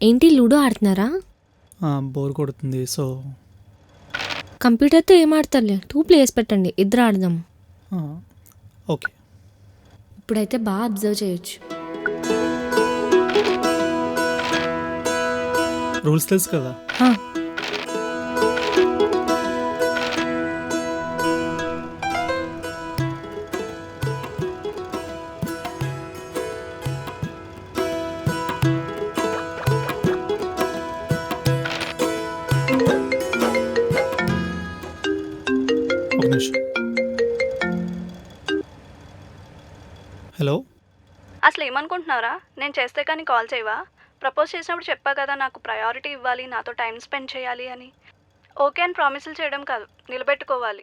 ఏంటి లూడో ఆడుతున్నారా? బోర్ కొడుతుంది. సో కంప్యూటర్తో ఏం ఆడతారులే, 2 ప్లేయర్స్ పెట్టండి, ఇద్దరు ఆడదాం. ఓకే. ఇప్పుడైతే బాగా అబ్జర్వ్ చేయొచ్చు. రూల్స్ తెలుసు కదా. హా, ఒక నిమిషం. హలో. అసలు ఏమనుకుంటున్నారా? నేను చేస్తే కానీ కాల్ చేయవా? ప్రపోజ్ చేసినప్పుడు చెప్పా కదా నాకు ప్రయారిటీ ఇవ్వాలి, నాతో టైం స్పెండ్ చేయాలి అని. ఓకే అని ప్రామిసులు చేయడం కాదు, నిలబెట్టుకోవాలి.